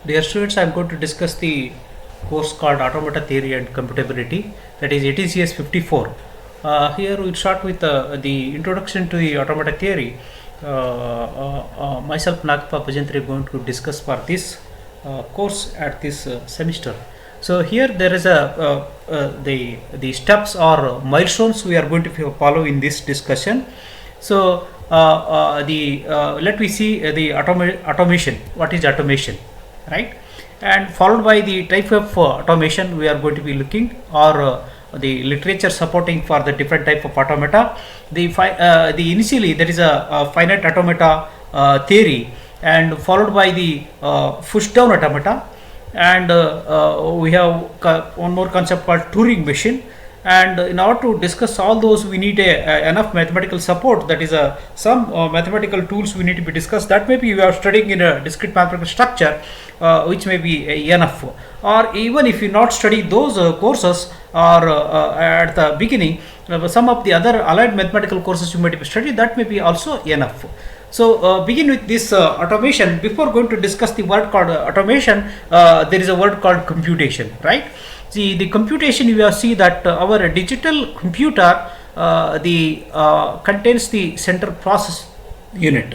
Dear students, I am going to discuss the course called Automata Theory and Computability, that is ATCS 54. Here we start with the introduction to the automata theory. Myself, Nagpa Pajantri, going to discuss for this course at this semester. So here there is the steps or milestones we are going to follow in this discussion. So let me see the automation. What is automation, right? And followed by the type of automation we are going to be looking, or the literature supporting for the different type of automata. The initially there is a finite automata theory, and followed by the push down automata, and we have one more concept called Turing machine. And in order to discuss all those, we need enough mathematical support, that is some mathematical tools we need to be discussed, that maybe we are studying in a discrete mathematical structure, which may be enough. Or even if you not study those courses, or at the beginning some of the other allied mathematical courses you might be studied, that may be also enough. So begin with this automation. Before going to discuss the word called automation, there is a word called computation, right? See, the computation, you will see that our digital computer contains the central process unit,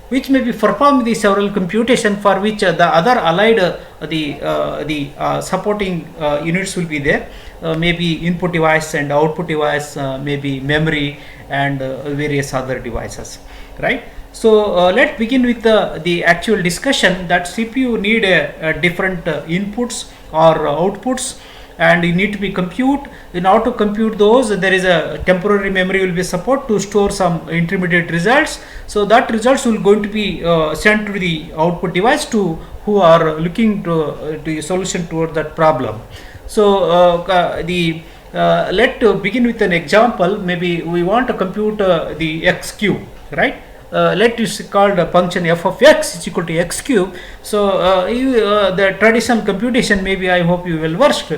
which may be performing the several computation, for which the other allied supporting units will be there, maybe input device and output device, maybe memory and various other devices, right? So let's begin with the actual discussion, that CPU need different inputs or outputs, and you need to be compute. In order to compute those, there is a temporary memory will be support to store some intermediate results. So that results will going to be sent to the output device to who are looking to the solution toward that problem. So let begin with an example. Maybe we want to compute the x cube, right? Let is called a function f of x is equal to x cube. So the traditional computation, maybe I hope you will versed.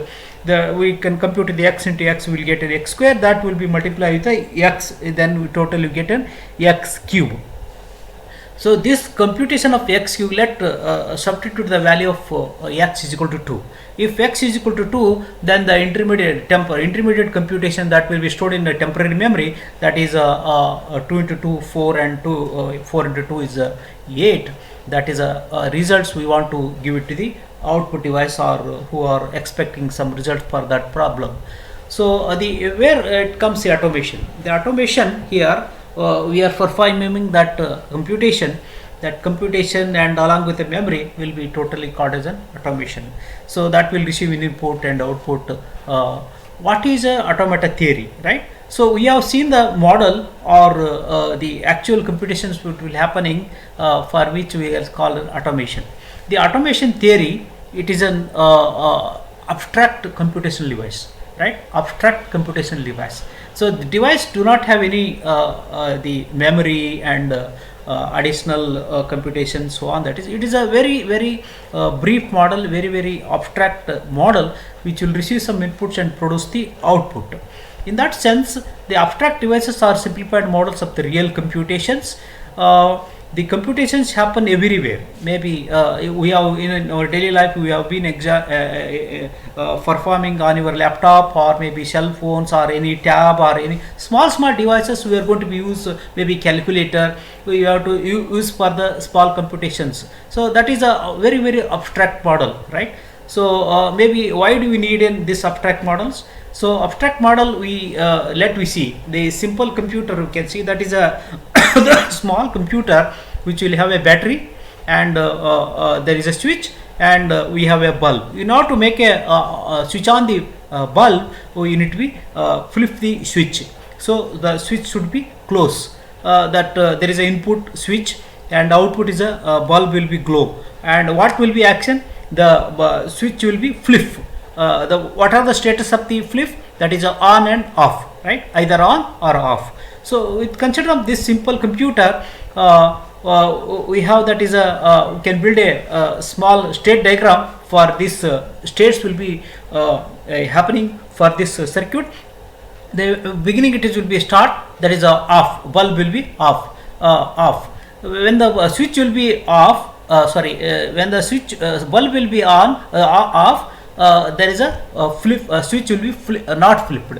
We can compute the x into x, we will get an x square, that will be multiplied with the x, then we totally get an x cube. So this computation of x cube, let substitute the value of x is equal to 2. If x is equal to 2, then the intermediate computation that will be stored in the temporary memory, that is 2 into 2 4, and 4 into 2 is 8. That is results we want to give it to the output device, or who are expecting some result for that problem. So where it comes the automation. The automation here, we are performing that computation, and along with the memory will be totally called as an automation. So that will receive an input and output. What is automata theory, right? So we have seen the model, or the actual computations which will happening, for which we will call automation. The automation theory, it is an abstract computational device, right? Abstract computational device. So the device do not have any the memory and additional computation, so on. That is, it is a very brief model, very abstract model, which will receive some inputs and produce the output. In that sense, the abstract devices are simplified models of the real computations. The computations happen everywhere. Maybe we have in our daily life, we have been performing on your laptop, or maybe cell phones, or any tab, or any small devices we are going to be use, maybe calculator we have to use for the small computations. So that is a very abstract model, right? So maybe why do we need in this abstract models? So abstract model, we let we see the simple computer. You can see that is a the small computer which will have a battery, and there is a switch, and we have a bulb. In order to make a switch on the bulb, you need to be flip the switch. So the switch should be close. There is an input switch, and output is a bulb will be glow. And what will be action? The switch will be flip. What are the status of the flip? That is on and off, right? Either on or off. So with consider of this simple computer, we have, that is we can build a small state diagram for this. States will be happening for this circuit. The beginning it is will be start, that is off, bulb will be off. When the switch will be off, when the switch bulb will be on off, there is a flip switch will be not flipped.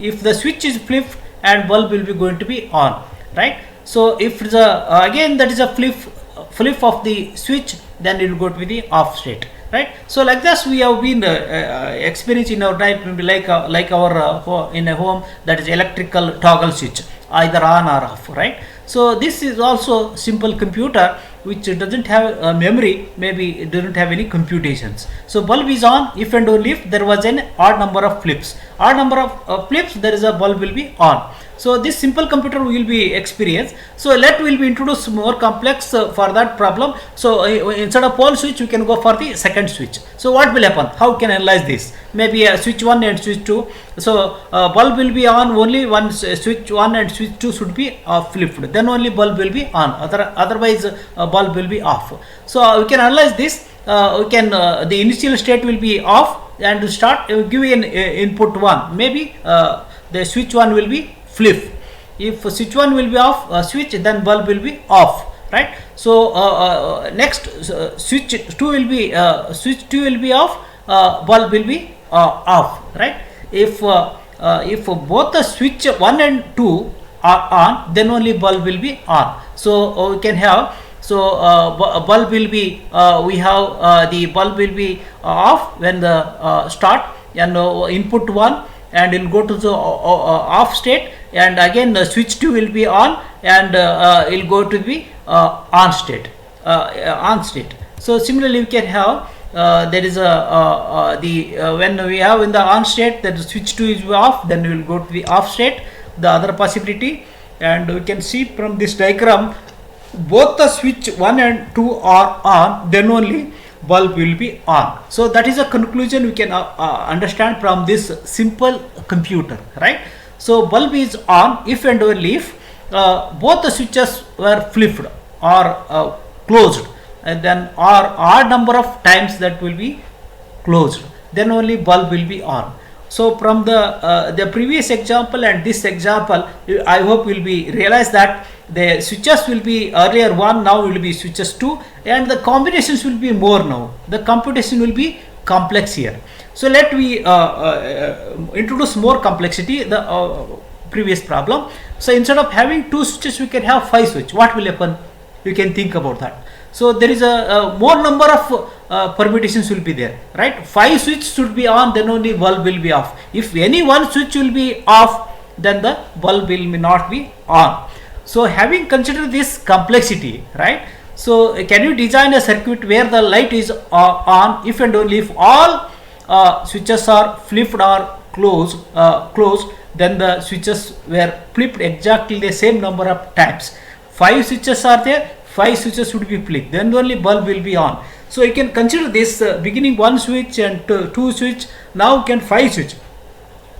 If the switch is flipped and bulb will be going to be on, right? So if the again that is a flip of the switch, then it will go to the off state, right? So like this we have been experiencing in our life, maybe like our in a home, that is electrical toggle switch, either on or off, right? So this is also simple computer which doesn't have memory, maybe it doesn't have any computations. So bulb is on if and only if there was an odd number of flips. Odd number of flips, there is a bulb will be on. So this simple computer will be experienced. So let will be introduced more complex for that problem. So instead of pole switch, we can go for the second switch. So what will happen? How can I analyze this? Maybe switch 1 and switch 2. So bulb will be on only one, switch 1 and switch 2 should be flipped. Then only bulb will be on. Otherwise bulb will be off. So we can analyze this. We can the initial state will be off, and to start give an input 1. Maybe the switch 1 will be flip. If switch 1 will be off, switch, then bulb will be off, right? So next switch 2 will be off, bulb will be off, right? If both the switch 1 and 2 are on, then only bulb will be on. So we can have, so bulb will be we have the bulb will be off when the start, and input 1, and it will go to the off state, and again switch 2 will be on, and it will go to the on state. So similarly we can have there is a when we have in the on state that switch 2 is off, then we will go to the off state, the other possibility. And we can see from this diagram, both the switch 1 and 2 are on, then only bulb will be on. So that is a conclusion we can understand from this simple computer, right? So bulb is on if and only if both the switches were flipped or closed, and then or odd number of times that will be closed, then only bulb will be on. So from the previous example and this example, I hope will be realized that the switches will be earlier 1, now will be switches 2, and the combinations will be more now. The computation will be complex here. So let we introduce more complexity the previous problem. So instead of having 2 switches, we can have 5 switches. What will happen? You can think about that. So there is a more number of permutations will be there, right? 5 switches should be on, then only bulb will be off. If any one switch will be off, then the bulb will not be on. So having considered this complexity, right? So can you design a circuit where the light is on if and only if all switches are flipped or closed, then the switches were flipped exactly the same number of times. 5 switches are there, 5 switches should be flipped, then only bulb will be on. So you can consider this beginning 1 switch and 2 switch, now you can 5 switch.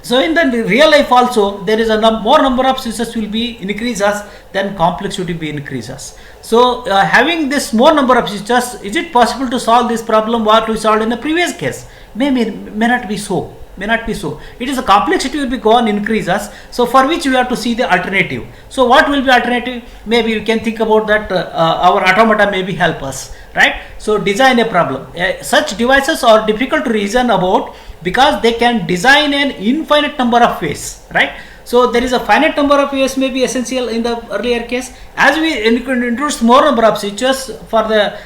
So in the real life also, there is a more number of switches will be increases, then complexity will be increases. So having this more number of switches, is it possible to solve this problem what we solved in the previous case? May not be so. May not be so. It is a complexity will be gone increases. So for which we have to see the alternative. So what will be alternative? Maybe we can think about that our automata maybe help us, right? So design a problem. Such devices are difficult to reason about because they can design an infinite number of ways, right? So there is a finite number of ways may be essential in the earlier case. As we introduce more number of switches for the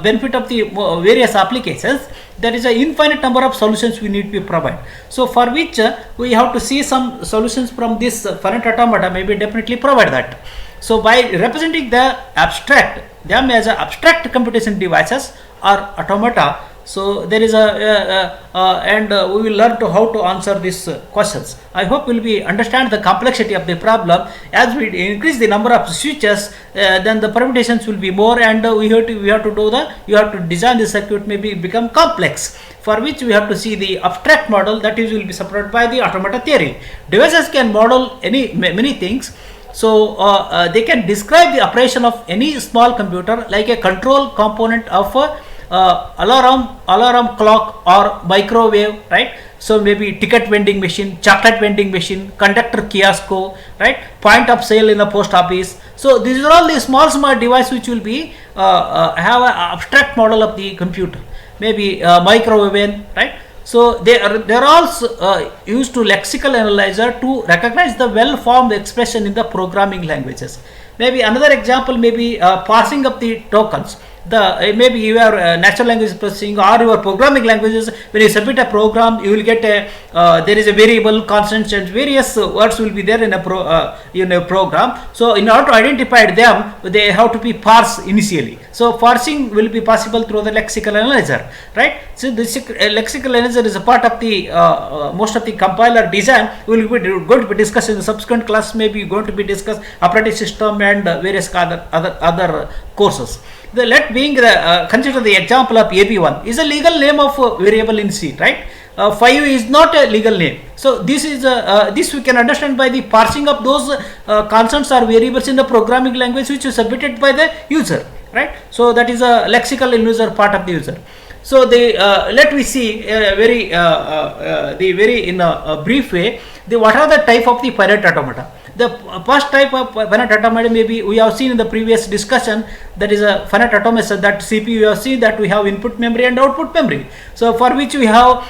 benefit of the various applications, there is an infinite number of solutions we need to provide. So for which we have to see some solutions from this finite automata, maybe definitely provide that. So by representing the abstract, them as abstract computation devices or automata, so there is and we will learn to how to answer these questions. I hope will be understand the complexity of the problem. As we increase the number of switches, then the permutations will be more, and we have to design the circuit maybe become complex, for which we have to see the abstract model, that is will be supported by the automata theory. Devices can model many things. So they can describe the operation of any small computer like a control component of alarm clock or microwave, right? So maybe ticket vending machine, chocolate vending machine, conductor kiosco, right? Point of sale in the post office. So these are all the small devices which will be have an abstract model of the computer, maybe microwave oven, right? So they're all used to lexical analyzer to recognize the well-formed expression in the programming languages. Maybe another example, maybe parsing of the tokens. Maybe your natural language processing or your programming languages, when you submit a program, you will get there is a variable, constant, and various words will be there in a program. So in order to identify them, they have to be parsed initially. So parsing will be possible through the lexical analyzer, right? So this lexical analyzer is a part of the most of the compiler design. We will be going to be discussed in the subsequent class. Maybe going to be discussed operating system and various other courses. Consider the example of AP1 is a legal name of variable in C, right? 5 is not a legal name. So this we can understand by the parsing of those constants or variables in the programming language which is submitted by the user, right? So that is a lexical analyzer part of the user. So let me see in a brief way what are the type of the finite automata. The first type of finite automata, maybe we have seen in the previous discussion, that is a finite automata that CPU. We have seen that we have input memory and output memory. So for which we have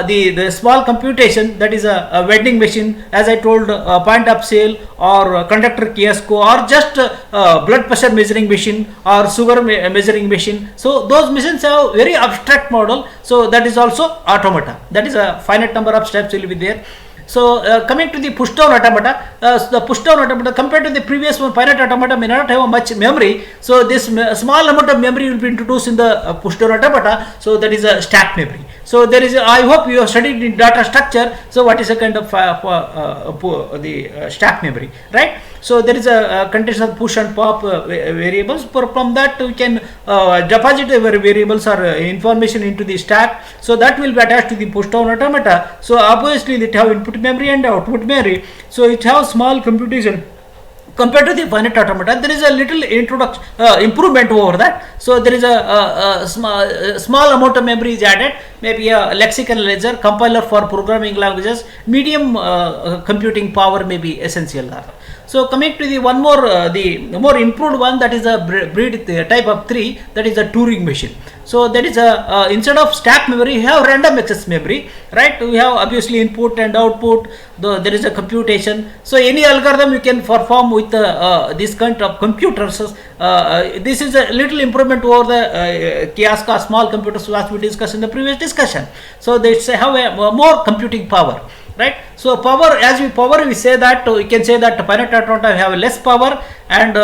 the small computation, that is a vending machine, as I told, point of sale or conductor kiosk or just blood pressure measuring machine or sugar measuring machine. So those machines have very abstract model. So that is also automata. That is a finite number of steps will be there. So coming to the push down automata, the push down automata compared to the previous one, finite automata may not have much memory. So this small amount of memory will be introduced in the push down automata. So that is a stack memory. So there is I hope you have studied in data structure. So what is a kind of the stack memory, right? So there is a condition of push and pop variables. From that we can deposit our variables or information into the stack. So that will be attached to the push down automata. So obviously it have input memory and output memory. So it has small computation. Compared to the finite automata, there is a little improvement over that. So there is a small amount of memory is added, maybe a lexical analyzer, compiler for programming languages, medium computing power may be essential. So coming to the one more, the more improved one, that is a breed type of 3, that is a Turing machine. So that is a instead of stack memory, we have random access memory, right? We have obviously input and output. There is a computation. So any algorithm you can perform with this kind of computers. This is a little improvement over the kiosk or small computers as we discussed in the previous discussion. So they have a more computing power, right? So power, we say that we can say that finite automata have less power, and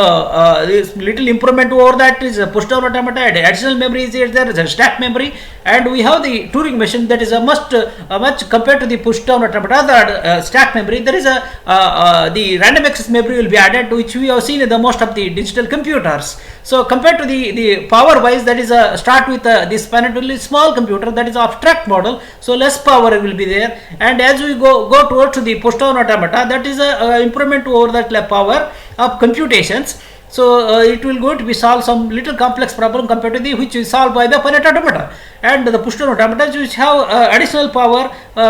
this little improvement over that is a push down automata. Additional memory is there, is a stack memory, and we have the Turing machine that is a much compared to the push down automata, the stack memory. There is the random access memory will be added, which we have seen in the most of the digital computers. So compared to the power wise, that is a start with this finitely small computer, that is abstract model. So less power will be there, and as we go towards the push down automata, that is a improvement over that power of computations. So it will going to be solve some little complex problem compared to the which is solved by the finite automata, and the push down automata which have additional power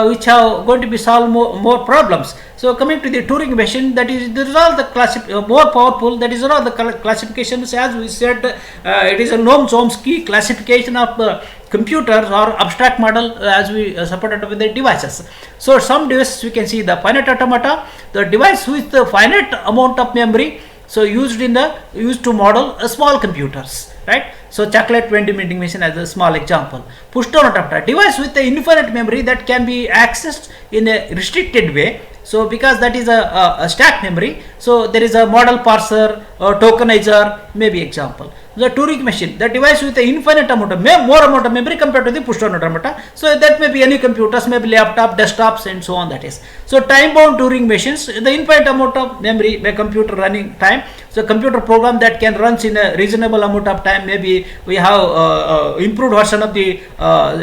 which have going to be solve more problems. So coming to the Turing machine, that is there is all the more powerful. That is all the classifications, as we said, it is a Noam Chomsky classification of computers or abstract model as we supported with the devices. So some devices we can see the finite automata, the device with the finite amount of memory. So used to model small computers, right? So chocolate vending machine as a small example. Push down automata, device with the infinite memory that can be accessed in a restricted way. So because that is a stack memory, so there is a model parser or tokenizer, maybe example. The Turing machine, the device with the infinite amount of more amount of memory compared to the push down automata. So that may be any computers, maybe laptop, desktops, and so on. That is. So time bound Turing machines, the infinite amount of memory by computer running time. So computer program that can runs in a reasonable amount of time. Maybe we have improved version of the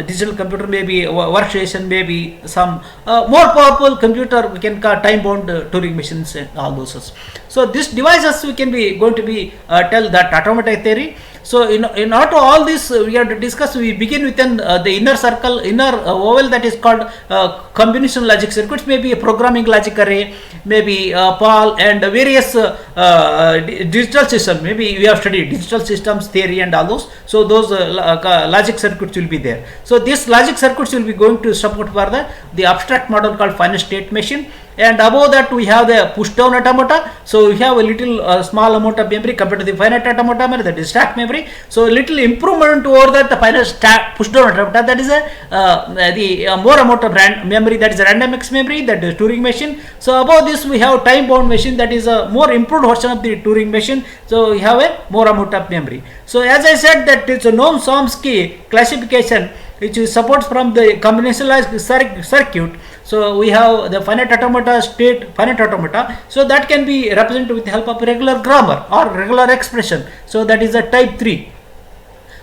digital computer, maybe workstation, maybe some more powerful computer. We can call time bound Turing machines and all those. So these devices we can be going to be tell that automata theory. So in order to all this we have to discuss, we begin within the inner circle, inner oval, that is called combination logic circuits, maybe a programming logic array, maybe PAL and various digital system. Maybe we have studied digital systems theory and all those. So those logic circuits will be there. So this logic circuits will be going to support for the abstract model called finite state machine. And above that we have the push down automata. So we have a little small amount of memory compared to the finite automata memory, that is stack memory. So little improvement over that, the finite stack push down automata, that is the more amount of memory, that is random access memory, that is Turing machine. So above this we have time bound machine, that is a more improved version of the Turing machine. So we have a more amount of memory. So as I said, that it's a Noam Chomsky classification which supports from the combinational circuit. So we have the finite automata, state finite automata. So that can be represented with the help of regular grammar or regular expression. So that is a type 3.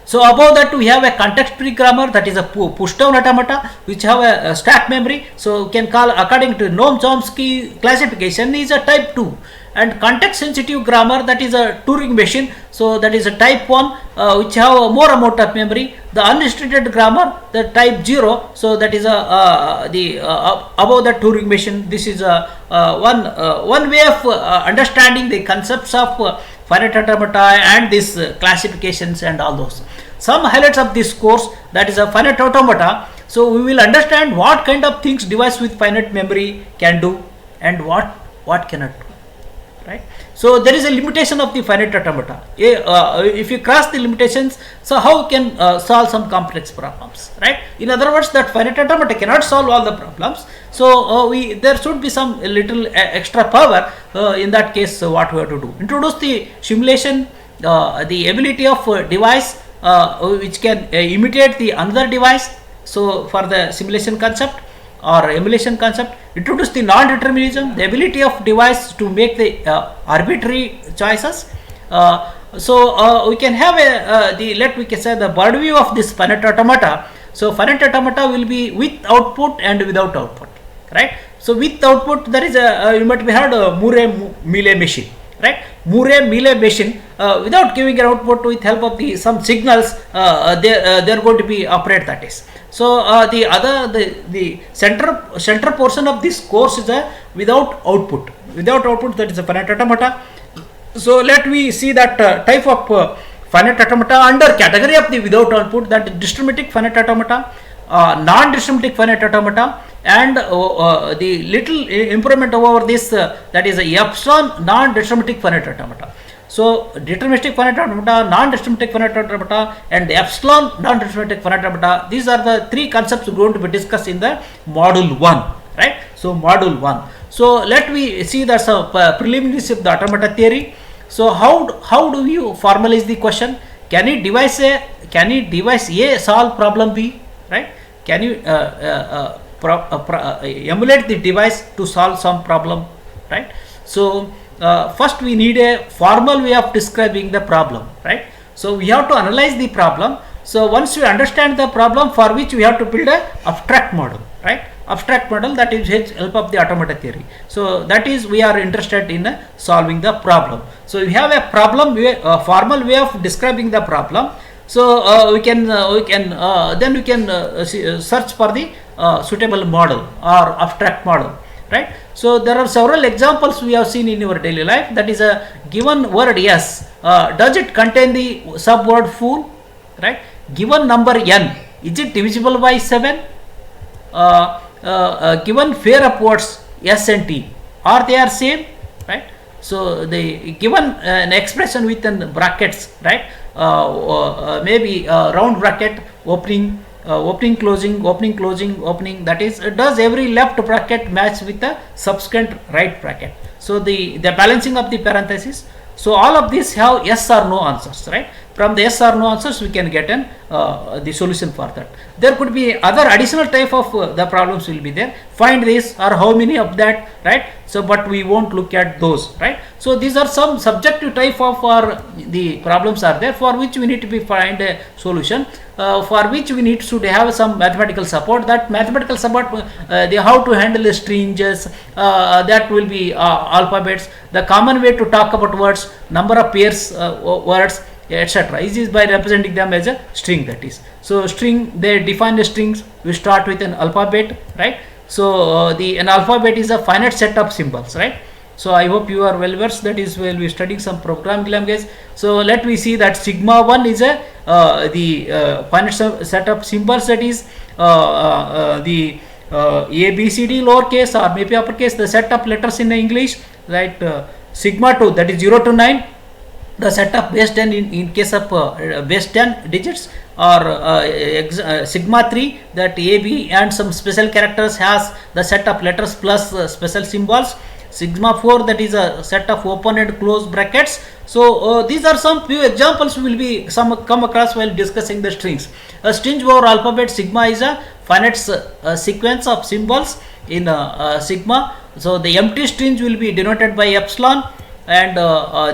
So above that we have a context free grammar, that is a push down automata which have a stack memory. So can call, according to Noam Chomsky classification, is a type 2. And context sensitive grammar, that is a Turing machine. So that is a type 1 which have a more amount of memory. The unrestricted grammar, the type 0. So that is above the Turing machine. This is one way of understanding the concepts of finite automata and these classifications and all those. Some highlights of this course, that is a finite automata. So we will understand what kind of things device with finite memory can do and what cannot do. Right. So there is a limitation of the finite automata. If you cross the limitations, so how can solve some complex problems, right? In other words, that finite automata cannot solve all the problems. So there should be some little extra power. In that case, what we have to do? Introduce the simulation, the ability of device which can imitate the another device. So for the simulation concept or emulation concept, introduce the non-determinism, the ability of device to make the arbitrary choices. So we can have we can say the bird view of this finite automata. So finite automata will be with output and without output, right? So with output, there is you might be heard Murray-Mealy machine, right? Murray-Mealy machine, without giving an output, with help of some signals, they are going to be operate, that is. So the center portion of this course is without output. Without output, that is a finite automata. So let me see that type of finite automata under category of the without output, that deterministic finite automata, non-deterministic finite automata, and the little improvement over this, that is a epsilon non-deterministic finite automata. So deterministic finite automata, non-deterministic finite automata, and epsilon non-deterministic finite automata, these are the three concepts going to be discussed in the module 1, right? So module 1. So let me see that preliminaries of the automata theory. So how do you formalize the question? Can you device A solve problem B, right? Can you emulate the device to solve some problem, right? So first we need a formal way of describing the problem, right? So we have to analyze the problem. So once we understand the problem, for which we have to build a abstract model, right? Abstract model, that is help of the automata theory. So that is we are interested in solving the problem. So we have a problem way, formal way of describing the problem. So we can search for the suitable model or abstract model, right? So there are several examples we have seen in your daily life. That is a given word yes, does it contain the subword fool, right? Given number n, is it divisible by 7? Given pair of words s and t, are they same, right? So the given an expression within brackets, right? Maybe round bracket, opening, closing, opening, that is, does every left bracket match with the subsequent right bracket? So the balancing of the parentheses. So all of these have yes or no answers, right? From the yes or no answers, we can get the solution for that. There could be other additional type of the problems will be there. Find this or how many of that, right? So, but we won't look at those, right? So these are some subjective type of the problems are there, for which we need to find a solution. For which we need to have some mathematical support. That mathematical support, how to handle the strings, that will be alphabets, the common way to talk about words, number of pairs words, etc. This is by representing them as a string, that is. So string, they define the strings. We start with an alphabet, right? So an alphabet is a finite set of symbols, right? So I hope you are well versed. That is, we'll be studying some programming language. So let me see that sigma 1 is a finite set of symbols, that is the A, B, C, D lowercase or maybe uppercase, the set of letters in English, right? Sigma 2, that is 0 to 9, the set of base 10 in case of base 10 digits, or sigma 3, that A, B and some special characters has the set of letters plus special symbols. Sigma 4, that is a set of open and close brackets. So these are some few examples we will be come across while discussing the strings. A string over alphabet sigma is a finite sequence of symbols in sigma. So the empty strings will be denoted by epsilon, and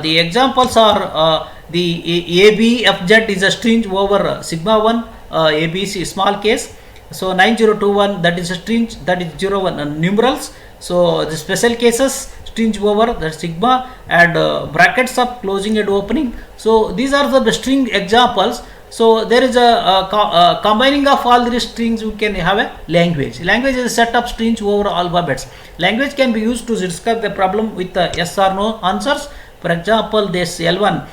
the examples are the ABFZ is a string over sigma 1, ABC small case. So 9021, that is a string, that is 01 numerals. So the special cases, string over the sigma and brackets of closing and opening. So these are the string examples. So there is a combining of all these strings. You can have a language. Language is a set of strings over alphabets. Language can be used to describe the problem with yes or no answers. For example, this L1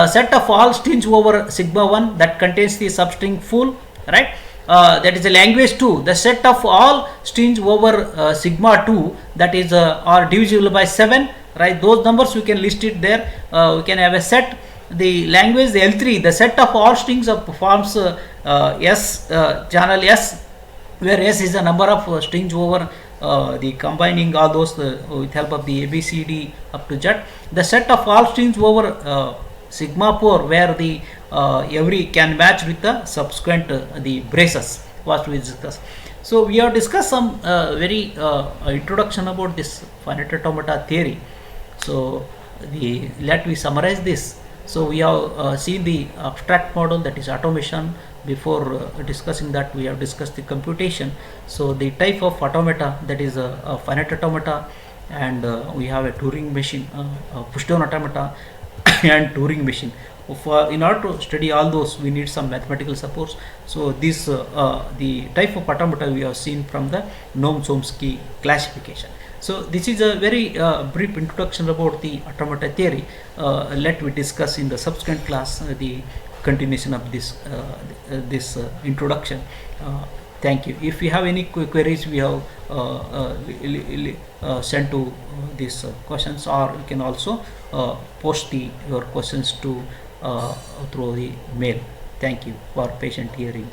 set of all strings over sigma 1 that contains the substring full, right? That is a language 2. The set of all strings over sigma 2, that is are divisible by 7, right? Those numbers we can list it there. We can have a set. The language, the L3, the set of all strings of forms S, channel S, where S is the number of strings over the combining all those with help of the ABCD up to Z. The set of all strings over sigma 4, where the every can match with the subsequent the braces, what we discuss. So we have discussed some very introduction about this finite automata theory. So let me summarize this. So we have seen the abstract model, that is automation. Before discussing that, we have discussed the computation. So the type of automata, that is a finite automata, and we have a Turing machine, push-down automata and Turing machine. In order to study all those, we need some mathematical supports. So this the type of automata we have seen from the Noam Chomsky classification. So this is a very brief introduction about the automata theory. Let me discuss in the subsequent class the continuation of this introduction. Thank you. If you have any queries, we have sent to these questions, or you can also post your questions to through the mail. Thank you for patient hearing.